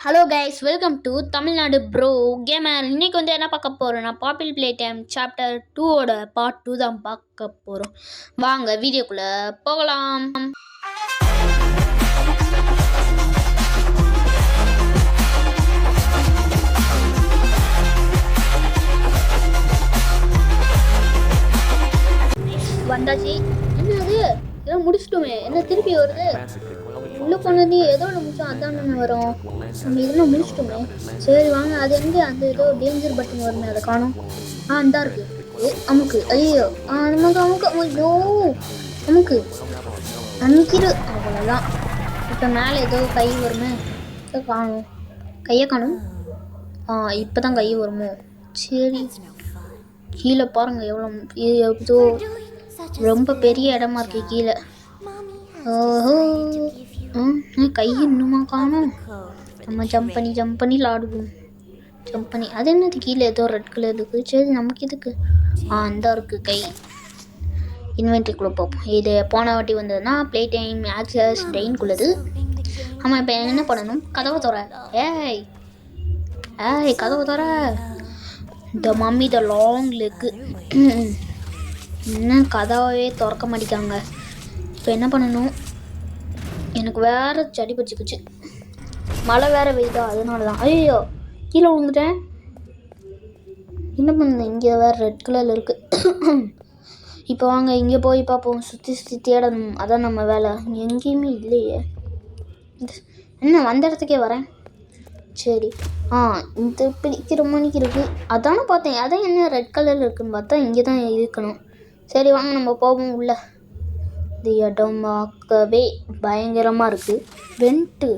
Hello guys, welcome to Tamil Nadu pro gamer. இன்னைக்கு வந்து என்ன பார்க்க போகிறோன்னா பாப்பிள் பிளே டைம் சாப்டர் 2ஓட பார்ட் 2 தான் பார்க்க போகிறோம். வாங்க வீடியோக்குள்ளே போகலாம். வந்தாச்சு. என்னது ஏதோ முடிச்சிட்டோமே, என்ன திருப்பி வருது? உள்ளே போனது ஏதோ ஒன்று முடிச்சோம், அதான் வரும். நம்ம இதெல்லாம் முடிச்சிட்டோமே. சரி வாங்க. அது எங்கே அந்த ஏதோ டேஞ்சர் பட்டன் வருமே, அதை காணும். அந்த இருக்குது அமுக்கு. ஐயோ நமக்கு அமுக்கு. ஐயோ அமுக்கு அமுக்கிடு. அவ்வளோதான். இப்போ மேலே ஏதோ கை வருமே, காணும். கையை காணும். இப்போ தான் கை வருமோ? சரி கீழே பாருங்கள் எவ்வளோ ரொம்ப பெரிய இடமா இருக்கு கீழே. ஓஹோ கை இன்னுமா காணும். நம்ம ஜம்ப் பண்ணி விளாடுவோம். ஜம்ப் பண்ணி அது என்னது கீழே ஏதோ ரெட் கலர் இருக்குது. சரி நமக்கு இதுக்கு அந்த இருக்குது கை. இன்வென்ட்ரிக்குள்ளே பார்ப்போம். இது போன வாட்டி வந்ததுன்னா ப்ளே டைம் ஆக்சஸ் டெயின்குள்ளது. ஆமாம், இப்போ என்ன பண்ணணும்? கதவை தர. ஏய் கதவை தர. The mummy the long leg. என்ன கதவே திறக்க மாட்டேங்காங்க. இப்போ என்ன பண்ணணும்? எனக்கு வேறு செடி பச்சிக்குச்சு. மழை வேறு பெய்யுதா, அதனால தான். ஐயோ கீழே விழுந்துட்டேன். என்ன பண்ணுறேன்? இங்கே வேறு ரெட் கலரில் இருக்குது. இப்போ வாங்க இங்கே போய் பார்ப்போம். சுற்றி தேடணும், அதான் நம்ம வேலை. எங்கேயுமே இல்லையே. என்ன வந்த இடத்துக்கே வரேன். சரி இந்த பிடிக்கிற மணிக்கு இருக்குது. அதானே பார்த்தேன். அதான் என்ன ரெட் கலரில் இருக்குதுன்னு பார்த்தா இங்கே தான் இருக்கணும். சரி வாங்க நம்ம போவோம் உள்ள. இந்த இடம் பார்க்கவே பயங்கரமாக இருக்குது. வெண்ட்டு.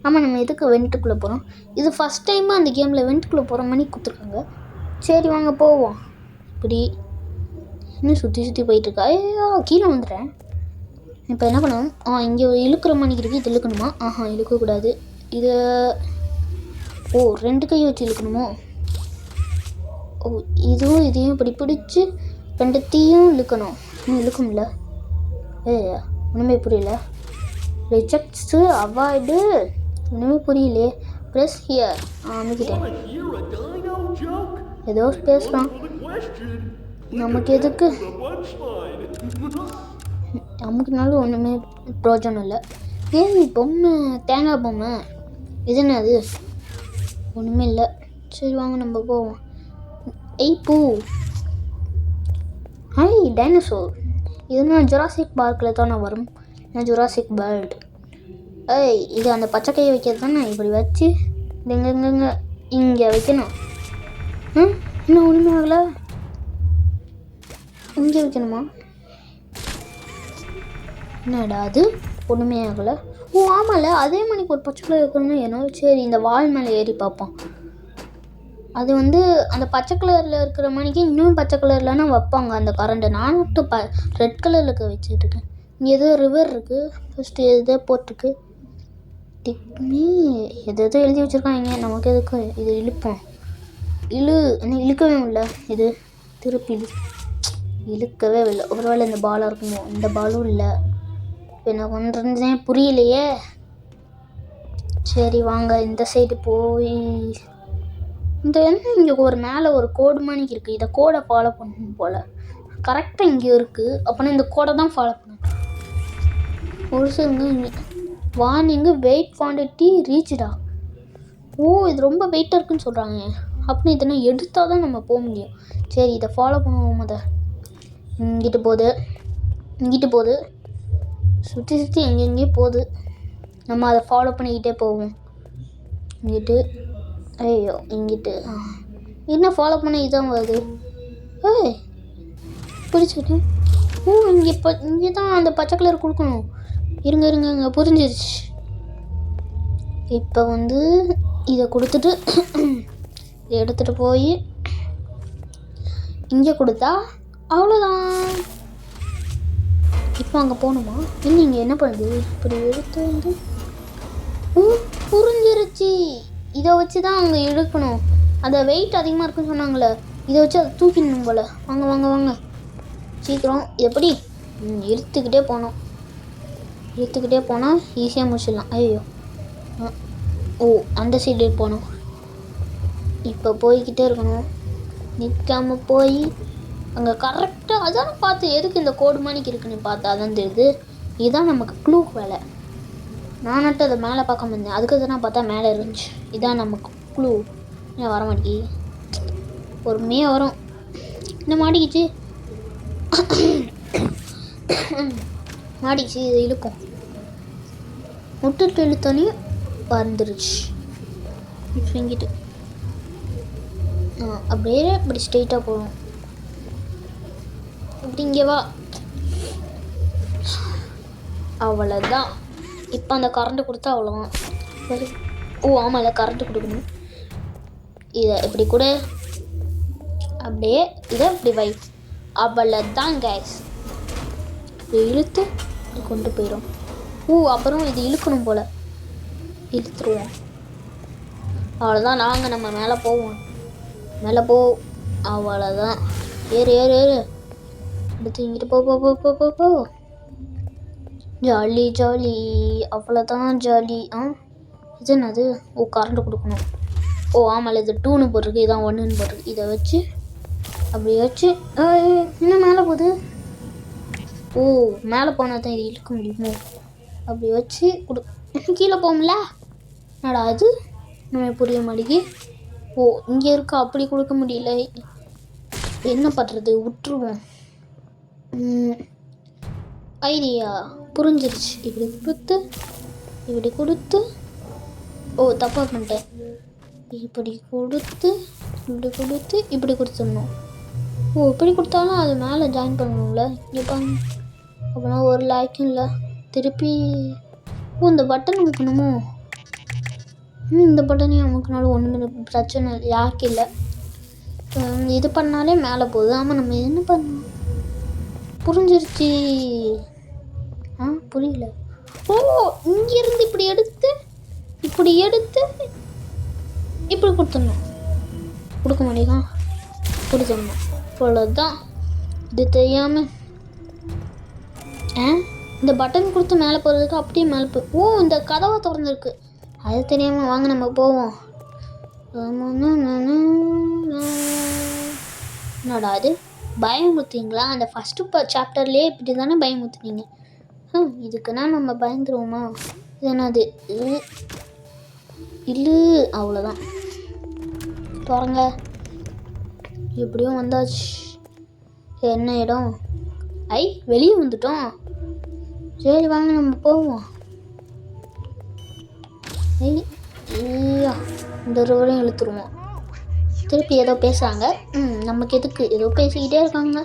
ஆமாம், நம்ம எதுக்கு வெண்ட்டுக்குள்ளே போகிறோம்? இது ஃபஸ்ட் டைமாக அந்த கேமில் வெண்ட்டுக்குள்ளே போகிற மணி கொடுத்துருக்காங்க. சரி வாங்க போவோம். இப்படி இன்னும் சுற்றி போயிட்டுருக்கா. ஐயோ கீழே வந்துடுறேன். இப்போ என்ன பண்ணுவோம்? இங்கே இழுக்கிற மணிக்கு இருக்குது. இது இழுக்கணுமா? இழுக்கக்கூடாது. இது ரெண்டு கை வச்சு இழுக்கணுமோ? இதுவும் இதையும் இப்படி பிடிச்சி ரெண்டுத்தையும் இழுக்கணும். இழுக்கும்ல. ஒன்றுமே புரியல. Rejects avoid. ஒன்றுமே புரியலையே. Press here. அமைக்கிட்டேன். ஏதோ பேசலாம். நமக்கு எதுக்கு? நமக்குனாலும் ஒன்றுமே பிரோஜனம் இல்லை. பொம்மை, தேங்காய் பொம்மை. இது என்னது? ஒன்றுமே இல்லை. சரி வாங்க நம்ம போவோம். பூ. டைனோசோர். இதுனா ஜுராசிக் பார்க்கில் தானே வரும். Jurassic world. இது அந்த பச்சை கையை வைக்கிறது தானே. இப்படி வச்சு இங்கே வைக்கணும். இன்னும் ஒன்றுமே ஆகலை. இங்கே வைக்கணுமா? என்னடா அது ஒன்றுமே ஆகலை. ஆமாம்ல, அதே மணிக்கு ஒரு பச்சை கலர் இருக்கணும்னு ஏன்னா. சரி இந்த வால் மேலே ஏறி பார்ப்போம். அது வந்து அந்த பச்சை கலரில் இருக்கிற மணிக்கு இன்னும் பச்சை கலர்லன்னா வைப்பாங்க அந்த கரண்ட்டை. நானும் ரெட் கலரில் இருக்க வச்சுருக்கேன். இங்கே ஏதோ ரிவர் இருக்குது. ஃபஸ்ட்டு எதோ போட்டிருக்கு. டிக்னி எதோ எழுதி வச்சுருக்காங்க. நமக்கு எதுக்கு? இது இழுப்போம். என்ன இழுக்கவே இல்லை. இது திருப்பி இழுக்கவே இல்லை. ஒருவேளை இந்த பாலாக இருக்குமோ? இந்த பாலும் இல்லை. என்ன பண்ணுறதுனே புரியலையே. சரி வாங்க இந்த சைடு போய் இந்த என்ன இங்கே ஒரு மேலே ஒரு கோடு மணிக்கு இருக்குது. இதை கோடை ஃபாலோ பண்ணணும் போல். கரெக்டாக இங்கே இருக்குது. அப்போனா இந்த கோடை தான் ஃபாலோ பண்ணணும். ஒரு சில வார்னிங்கு வெயிட் குவான்டிட்டி ரீச்டா. இது ரொம்ப வெயிட்டாக இருக்குன்னு சொல்கிறாங்க. அப்படின்னு இதெல்லாம் எடுத்தால் தான் நம்ம போக முடியும். சரி இதை ஃபாலோ பண்ணுவோம். இங்கிட்டு போகுது. சுற்றி எங்கெங்கேயோ போகுது. நம்ம அதை ஃபாலோ பண்ணிக்கிட்டே போவோம். இங்கிட்டு என்ன ஃபாலோ பண்ண இதான் வருது. பிடிச்சிக்கிட்டேன். இங்கே தான் அந்த பச்சை கலர் கொடுக்கணும். இருங்க புரிஞ்சிருச்சு. இப்போ வந்து இதை கொடுத்துட்டு எடுத்துகிட்டு போய் இங்கே கொடுத்தா அவ்வளோதான். இப்போ அங்கே போகணுமா? இல்லை இங்கே என்ன பண்ணுது? இப்படி எடுத்து வந்து புரிஞ்சிருச்சு. இதை வச்சு தான் அங்கே இழுக்கணும். அந்த வெயிட் அதிகமாக இருக்குன்னு சொன்னாங்களே, இதை வச்சு அதை தூக்கிடணும் போல். வாங்க சீக்கிரம். எப்படி? இழுத்துக்கிட்டே போனால் ஈஸியாக முடிச்சிடலாம். ஐயோ ஓ அந்த சைடு போகணும். இப்போ போய்கிட்டே இருக்கணும், நிற்காம போய் அங்கே கரெக்டாக அதான் பார்த்து எதுக்கு இந்த கோடு மணிக்கு இருக்குன்னு பார்த்தா அதான் தெரியுது. இதுதான் நமக்கு க்ளூ வேலை. நான் நட்டு அதை மேலே பார்க்க முடிந்தேன், அதுக்கு தான் பார்த்தா மேலே இருந்துச்சு. இதான் நமக்கு க்ளூ. ஏன் வர மாட்டேங்கி, பொறுமையாக வரும். என்ன மாட்டிக்கிச்சு மாட்டிக்கிச்சு, இது இழுக்கும். முட்டுட்டு இழுத்தோன்னே வந்துருச்சு. இங்கிட்டு அப்படியே இப்படி ஸ்ட்ரெயிட்டாக போகணும். இப்படி இங்கே வா, அவ்வளோதான். இப்போ அந்த கரண்ட்டு கொடுத்தா அவ்வளோதான். ஓ ஆமாம், கரண்ட்டு கொடுக்கணும். இதை இப்படி கூட அப்படியே இதை இப்படி வை, அவ்வளோதான் கேஸ். இதை இழுத்து இப்படி கொண்டு போயிடும். அப்புறம் இது இழுக்கணும் போல், இழுத்துருவோம். அவ்வளோதான். நாங்கள் நம்ம மேலே போவோம், மேலே போ, அவ்வளோதான். ஏறு ஏறு ஏறு, அடுத்து இங்கிட்டு போ போ போ போ போ போ. ஜாலி ஜாலி, அவ்வளோதான் ஜாலி. இது என்னது? கரண்ட் கொடுக்கணும். ஆமாம், இது 2ன்னு போட்டிருக்கு, இதான் 1ன்னு போட்டிருக்கு. இதை வச்சு அப்படி வச்சு இன்னும் மேலே போகுது. மேலே போனால் தான் இது இழுக்க முடியுமோ? அப்படி வச்சு கீழே போகும்ல. என்னடா அது நம்ம புரிய மாட்டேங்கி. இங்கே இருக்க அப்படி கொடுக்க முடியல, என்ன பண்ணுறது? விட்டுருவோம். ஐடியா புரிஞ்சிருச்சு. இப்படி கொடுத்து இப்படி கொடுத்து தப்பாக பண்ணிட்டேன். இப்படி கொடுத்து இப்படி கொடுத்து இப்படி கொடுத்துடணும். இப்படி கொடுத்தாலும் அது மேலே ஜாயின் பண்ணணும்ல. இங்கே பாருங்க, அப்போனா ஒரு லாய்க்கும் இல்லை. திருப்பி இந்த பட்டன் அமுக்கணுமோ? இந்த பட்டனையும் அமுக்கினாலும் ஒன்றுமே பிரச்சனை யாருக்கு இல்லை. இது பண்ணாலே மேலே போகுது. ஆமாம், நம்ம என்ன பண்ணணும்? புரிஞ்சிருச்சு. புரியல. இங்கேருந்து இப்படி எடுத்து இப்படி கொடுத்துடணும். கொடுக்க மாட்டேங்க, கொடுத்துடணும். அவ்வளோதான். இது தெரியாமல் இந்த பட்டன் கொடுத்து மேலே போகிறதுக்கு அப்படியே மேலே போய் இந்த கதவை திறந்துருக்கு, அது தெரியாமல். வாங்க நம்ம போவோம். என்னடா அது? பயமுறுத்திங்களா? அந்த ஃபஸ்ட்டு சாப்டர்லேயே இப்படி தானே பயமுறுத்துனீங்க. இதுக்குன்னா நம்ம பயந்துருவோமா? இது என்னது? இல்லை, அவ்வளோதான். திறங்க. எப்படியும் வந்தாச்சு. என்ன இடம்? வெளியே வந்துட்டோம். சரி வாங்க நம்ம போவோம். இந்த ரோடையும் இழுத்துருவோம். திருப்பி ஏதோ பேசுகிறாங்க. நமக்கு எதுக்கு? ஏதோ பேசிக்கிட்டே இருக்காங்க.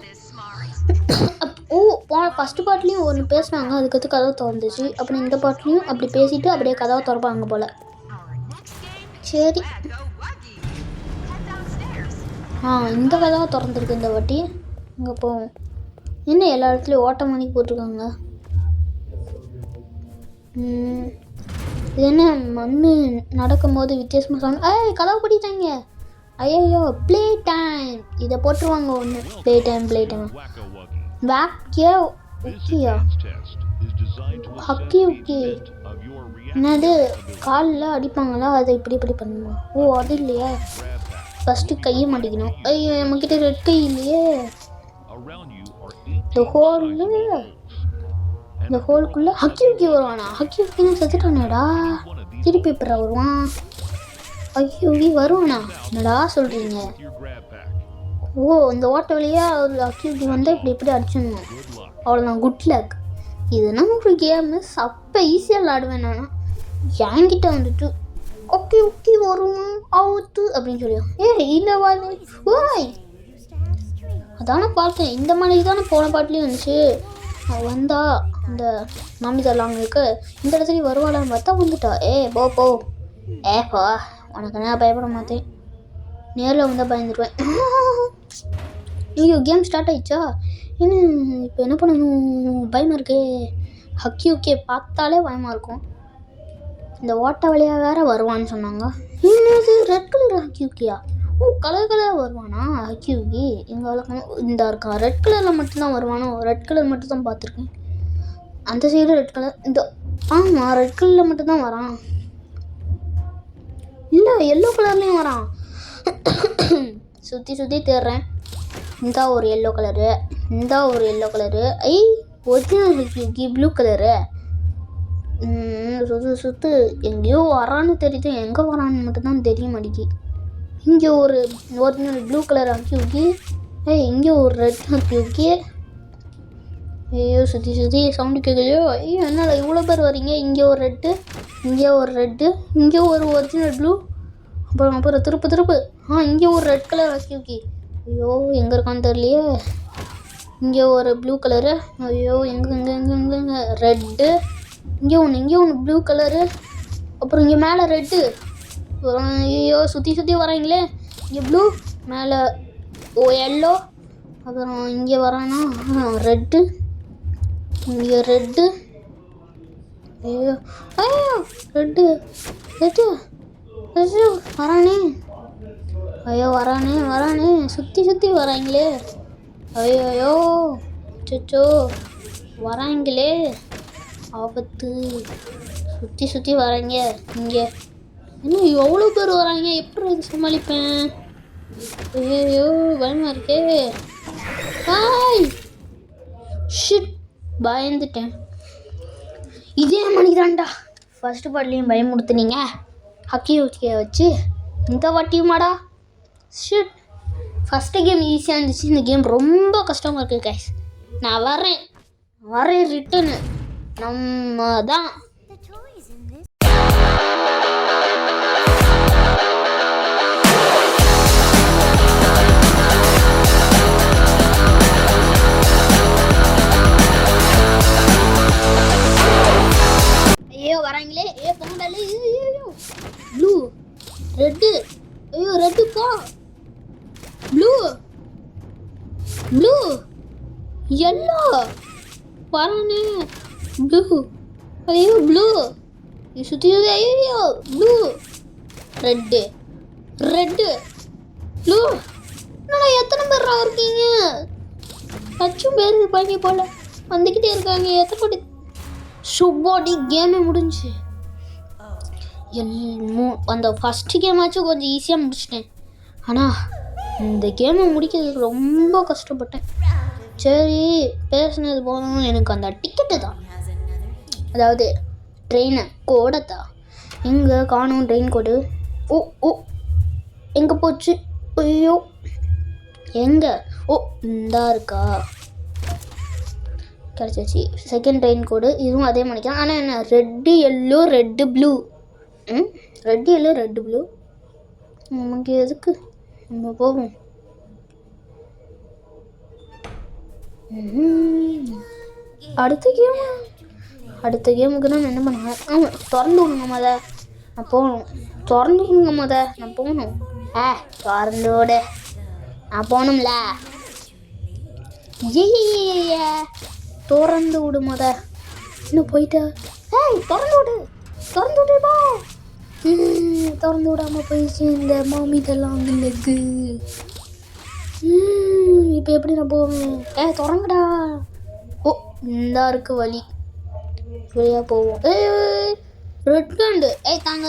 ஃபஸ்ட்டு பாட்லேயும் ஒன்று பேசுனாங்க, அதுக்கு கதவை திறந்துச்சு. அப்புறம் இந்த பாட்லேயும் அப்படி பேசிட்டு அப்படியே கதவை திறப்பாங்க போல். சரி, இந்த கதவை திறந்துருக்கு இந்த வாட்டி. இங்கே போவோம். என்ன எல்லா இடத்துலையும் ஓட்ட மணிக்கு போட்டிருக்காங்க? இது என்ன மண் நடக்கும்போது வித்தியாசமாக சொன்னாங்க. கதவை பிடிட்டாங்க. ஐயோ, ப்ளே டைம் இதை போட்டுருவாங்க ஒன்று. ப்ளே டைம் வேக்கியா ஓகேயா ஹக்கி ஓகே. என்னது காலில் அடிப்பாங்களா? அதை இப்படி பண்ணுமா? அது இல்லையா? ஃபஸ்ட்டு கையை மாட்டிக்கணும். ஐயோ, நம்மக்கிட்ட ரெட் கை இல்லையே. இந்த ஹோலுக்குள்ளே ஹக்கி வருவானா? ஹக்கி செத்துட்டானேடா. திருப்பி எப்படா வருவான்? ஹக்கி வருவானா? என்னடா சொல்கிறீங்க? இந்த ஓட்ட வழியாக ஒரு ஹக்கி வந்தால் இப்படி அடிச்சிடணும். அவ்வளோதான், குட் லக். இதுனா ஒரு கேமு, அப்போ ஈஸியாக விளாடுவேன். நான் என்கிட்ட வந்துட்டு ஓகே வருவான் அவுத்து அப்படின்னு சொல்லியும். இந்த வாய் அதானே பார்த்தேன். இந்த மாதிரி தானே போன பாட்டுலேயும் வந்துச்சு. வந்தா இந்த மாமி தரலாங்க இருக்கு, இந்த இடத்துலையும் வருவாளான்னு பார்த்தா வந்துட்டா. போ உனக்கு நான் பயப்பட மாட்டேன். நேரில் வந்தால் பயந்துருவேன். ஐயோ, கேம் ஸ்டார்ட் ஆயிடுச்சா? இப்போ என்ன பண்ணணும்? பயமாக இருக்கே. ஹக்கி ஓகே பார்த்தாலே பயமாக இருக்கும். இந்த ஓட்ட வழியாக வேறு வருவான்னு சொன்னாங்க. என்னது ரெட் கலர் ஹக்கி ஓகேயா? கலர் வருவானா ஹக்கி ஓகே? எங்கள் இந்த இருக்கான் ரெட் கலரில் மட்டும்தான் வருவானோ? ரெட் கலர் மட்டும் தான் பார்த்துருக்கேன். அந்த சைடு ரெட் கலர். இந்த ரெட் கலரில் மட்டும்தான் வரான். இல்லை எல்லோ கலர்லேயும் வரான். சுற்றி சுற்றி தேடுறேன். இந்த ஒரு எல்லோ கலரு, இந்த ஒரு எல்லோ கலரு. ஐ ஒரிஜினல் ப்ளூ கலரு. சுற்று எங்கேயோ வரான்னு தெரியுது, எங்கே வரான்னு மட்டும்தான் தெரிய மாட்டேங்கி. இங்கே ஒரு ஒரிஜினல் ப்ளூ கலர் அக்கி. இங்கே ஒரு ரெட் அக்கி. ஐயோ சுற்றி சுற்றி சவுண்டு கேட்குலையோ. ஐயோ என்னால் இவ்வளோ பேர் வரீங்க. இங்கே ஒரு ரெட்டு, இங்கே ஒரு ரெட்டு, இங்கே ஒரு ஒரிஜினல் ப்ளூ, அப்புறம் திருப்பு. இங்கே ஒரு ரெட் கலர் அக்கி. ஐயோ எங்கே இருக்கான்னு தெரியலையே. இங்கே ஒரு ப்ளூ கலரு. ஐயோ எங்கே ரெட்டு. இங்கே ஒன்று ப்ளூ கலரு. அப்புறம் இங்கே மேலே ரெட்டு. ஐயோ சுற்றி வராங்களே. இங்கே ப்ளூ, மேலே எல்லோ, அப்புறம் இங்கே வரானா ரெட்டு, இங்கே ரெட்டு. ஐயோ ரெட்டு வரானே. வரானே சுற்றி வராங்களே. ஐயோ சச்சோ வராங்களே, ஆபத்து. சுற்றி வராங்க. இங்கே இன்னும் எவ்வளோ பேர் வராங்க, எப்படி இது சமாளிப்பேன்? ஐயோ பயமாக இருக்கே. ஷிட் பயந்துட்டேன். இதே மணிதான்டா. ஃபஸ்ட்டு பாட்லேயும் பயமுடுத்துனீங்க ஹக்கி வச்சு, இந்த வாட்டியுமாடா? ஷிட். ஃபஸ்ட்டு கேம் ஈஸியாக இருந்துச்சு, இந்த கேம் ரொம்ப கஷ்டமாக இருக்குது கைஸ். நான் வரேன் ரிட்டனு. நம்ம தான் வராங்களே. Pongal blue red. ஐயோ ரெட்டு போ. ப்ளூ எல்லோ வரானே. ப்ளூ ஐயோ ப்ளூ சுற்றி. ஐயோ ப்ளூ ரெட்டு ப்ளூ. என்னடா எத்தனை பேர் இருக்கீங்க? லட்சம் பேர் இருப்பாங்க போல, வந்துக்கிட்டே இருக்காங்க. எத்தனை கோடி சுப்பாடி கேமே முடிஞ்சு. அந்த ஃபஸ்ட்டு கேமாச்சும் கொஞ்சம் ஈஸியாக முடிச்சிட்டேன். ஆனால் இந்த கேமை முடிக்கிறதுக்கு ரொம்ப கஷ்டப்பட்டேன். சரி பேசுனது போதும். எனக்கு அந்த டிக்கெட்டு தான், அதாவது ட்ரெயினை கோடத்தா எங்கே காணும்? ட்ரெயின் கோடு. ஓ எங்கே போச்சு? ஐயோ எங்கே? இந்தா இருக்கா, கிடச்சிச்சு. செகண்ட் ட்ரெயின் கோடு. இதுவும் அதே மாதிரிக்கலாம். ஆனால் என்ன red yellow red blue. Red yellow red blue. நமக்கு எதுக்கு, நம்ம போவோம். அடுத்த கேமுக்கு நான் என்ன பண்ணுவேன்? திறந்து விடுங்க நான் போகணும். திறந்து விடுங்க நான் போகணும். திறந்து விடு, நான் போகணும்ல. திறந்து விடு இன்னும் போயிட்டா. திறந்து விடுப்பா. திறந்து விடாமல் போயிடுச்சு இந்த மாமிதெல்லாம் அங்கே. இப்போ எப்படி நான் போவேன்? திறங்கடா. இந்தா இருக்கு வழி, வழியாக போவோம். ரெட் கண்டு. தாங்க.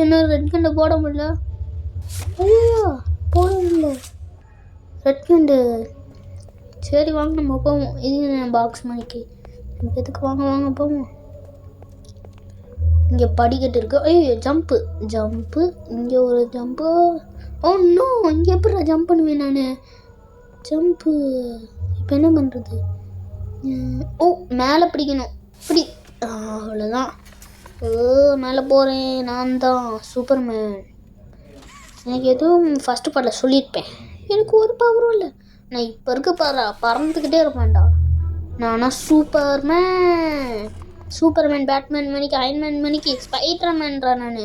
என்ன ரெட் கண்டை போட முடியல? ஐயோ போட முடியல ரெட் கண்டு. சரி வாங்க நம்ம போவோம். இது பாக்ஸ் மணிக்கு நமக்கு எதுக்கு? வாங்க போவோம். இங்கே படிக்கட்டு இருக்குது. ஐயோ ஜம்ப்பு. இங்கே ஒரு ஜம்ப்பு. இன்னும் இங்கே எப்படி ஜம்ப் பண்ணுவேன் நான்? ஜம்ப்பு இப்போ என்ன பண்ணுறது? மேலே பிடிக்கணும். இப்படி அவ்வளோதான். மேலே போகிறேன். நான் தான் சூப்பர்மேன். எனக்கு எதுவும் ஃபஸ்ட்டு பாட்டில் சொல்லியிருப்பேன். எனக்கு ஒரு பவரும் இல்லை. நான் இப்போ இருக்க பறந்துக்கிட்டே இருப்பேன்டா. நானா சூப்பர்மேன் பேட்மேன் மணிக்கு, அயன்மேன் மணிக்கு, ஸ்பைடர்மேன்டா. நான்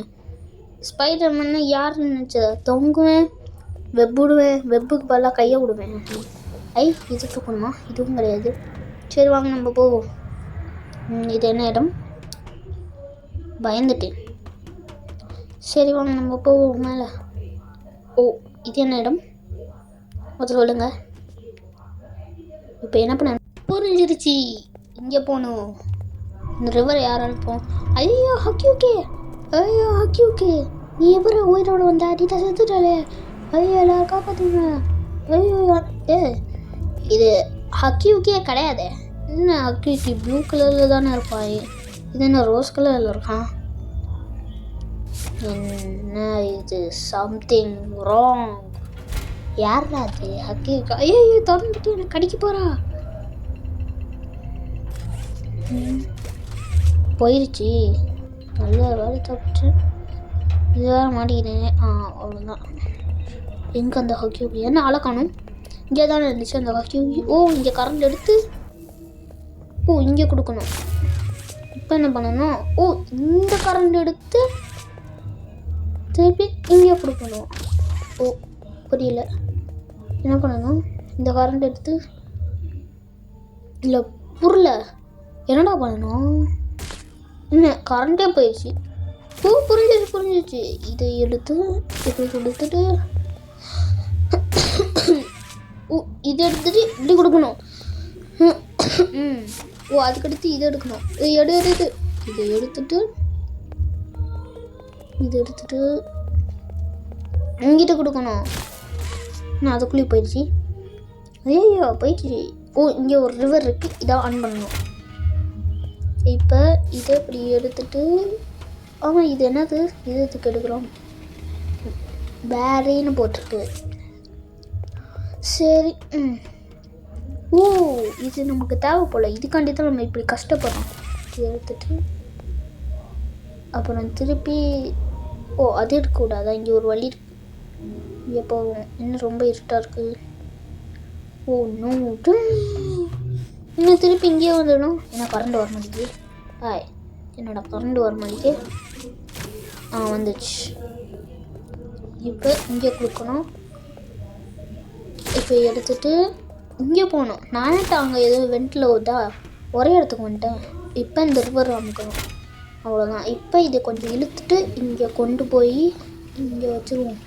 ஸ்பைடர்மேன் யாருன்னு நினச்சத? தொங்குவேன், விடுவேன், வெப்புக்கு பதிலாக கையை விடுவேன். இது தூக்கணுமா? இதுவும் கிடையாது. சரி வாங்க நம்ம போவோம். இது என்ன இடம்? பயந்துட்டேன். சரி வாங்க நம்ம போவோம் மேலே. இது என்ன இடம்? முதல்ல சொல்லுங்க. இப்போ என்ன பண்ண புரிஞ்சிருச்சு. இங்கே போகணும். இந்த ரிவர் யார் அனுப்போம்? ஐயோ ஹக்கி ஓகே. நீ எப்படி உயிரோட வந்த அடிட்டா செத்துட்டாலே. ஐயோ எல்லாரும் காப்பாற்றுங்க. ஐயோ ஏ இது ஹக்கியூக்கே கிடையாது. என்ன ஹக்கியூக்கி ப்ளூ கலரில் தானே இருப்பான். இது என்ன ரோஸ் கலரில் இருக்கான். என்ன இது சம்திங் ராங். யாரா அது ஹக்கியூக்கா. ஐயோ திறந்துட்டு எனக்கு கடிக்க போகிறா. போயிடுச்சு. நல்ல வேலை தப்பிச்சு. இதுவாக மாட்டிக்கிறேன். அவ்வளோதான். எங்கே அந்த ஹக்கியூக்கி என்ன ஆளை காணும். இங்கே தானே இருந்துச்சு அந்த ஹக்கியூக்கி. ஓ இங்கே கரண்ட் எடுத்து இங்கே கொடுக்கணும். இப்போ என்ன பண்ணணும். இந்த கரண்ட் எடுத்து திருப்பி இங்கே கொடுக்கணும். புரியல என்ன பண்ணணும். இந்த கரண்ட் எடுத்து இல்லை புரியல என்னடா பண்ணணும். என்ன கரண்ட்டே போயிடுச்சு. புரிஞ்சிச்சு. இதை எடுத்து இப்படி கொடுத்துட்டு இதை எடுத்துட்டு இப்படி கொடுக்கணும். அதுக்கடுத்து இதை எடுக்கணும். இதை எடுத்துட்டு இங்கிட்ட கொடுக்கணும். நான் அதுக்குள்ளேயே போயிடுச்சு. ஐயோ போயிடுச்சு. இங்கே ஒரு ரிவர் இருக்குது. இதை ஆன் பண்ணணும். இப்போ இதை இப்படி எடுத்துட்டு இது என்னது இதுக்கு எடுக்கிறோம். பேரின்னு போட்டிருக்கு. சரி. இது நமக்கு தேவை போல். இதுக்காண்டி தான் நம்ம இப்படி கஷ்டப்படுறோம். இதை எடுத்துட்டு அப்புறம் திருப்பி அது எடுக்கக்கூடாதா. இங்கே ஒரு வழி இருக்கு. இங்கே போவோம். இன்னும் ரொம்ப இருட்டாக இருக்குது. இன்னும் திருப்பி இங்கேயே வந்துடணும். ஏன்னா கரண்ட் வர மாட்டேங்குது. என்னோட கரண்ட் வர மாட்டேங்குது. வந்துச்சு. இப்போ இங்கே கொடுக்கணும். இப்போ எடுத்துட்டு இங்கே போகணும். நானே அங்கே எதுவும் வெண்டில் ஒரே இடத்துக்கு வந்துட்டேன். இப்போ இந்த ரிவர் அமுக்கணும். அவ்வளோதான். இப்போ இதை கொஞ்சம் இழுத்துட்டு இங்கே கொண்டு போய் இங்கே வச்சுருவோம்.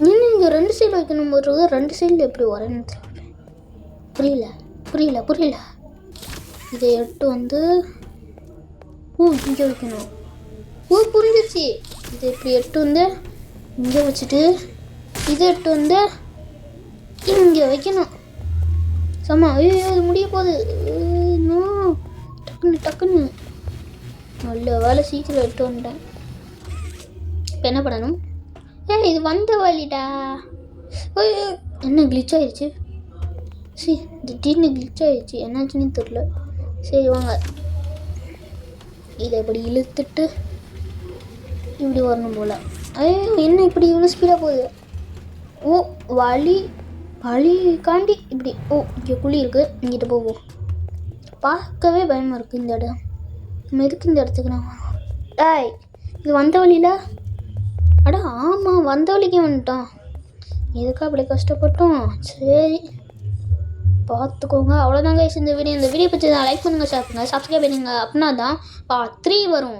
இன்னும் இங்கே 2 சைடு வைக்கணும். ஒரு 2 சைடில் எப்படி ஒரே நேரத்தில் புரியல. இதை எடுத்து வந்து இங்கே வைக்கணும். புரிஞ்சிச்சு. இதை இப்படி எடுத்து வந்து இங்கே வச்சுட்டு இதை எடுத்து வந்து இங்கே வைக்கணும். ஐயோ அது முடிய போகுது. டக்குன்னு நல்ல வேலை சீக்கிரம் எடுத்து வந்துட்டேன். இப்போ என்ன பண்ணணும். இது வந்த வழிடா. என்ன கிளிச் ஆயிடுச்சு. திடீர்னு கிளிச் ஆயிடுச்சு. என்னாச்சுன்னு தெரியல. சரி வாங்க. இதை இப்படி இழுத்துட்டு இப்படி வரணும் போல். என்ன இப்படி இவ்வளோ ஸ்பீடாக போகுது. வழி காண்டி இப்படி இங்கே குழி இருக்குது. இங்கிட்ட போவோம். பார்க்கவே பயமாக இருக்குது இந்த இடம். நம்ம எதுக்கு இந்த இடத்துக்கு நான் வரோம். இது வந்த வழியில். ஆமாம் வந்த வழிக்கே வந்துட்டோம். எதுக்கா அப்படி கஷ்டப்பட்டோம். சரி பார்த்துக்கோங்க. அவ்வளோதாங்க இந்த வீடியோ. இந்த வீடியோ பற்றி லைக் பண்ணுங்கள், ஷேர் பண்ணுங்கள், சப்ஸ்கிரைப் பண்ணுங்கள். அப்படின்னா தான் Part 3 வரும்.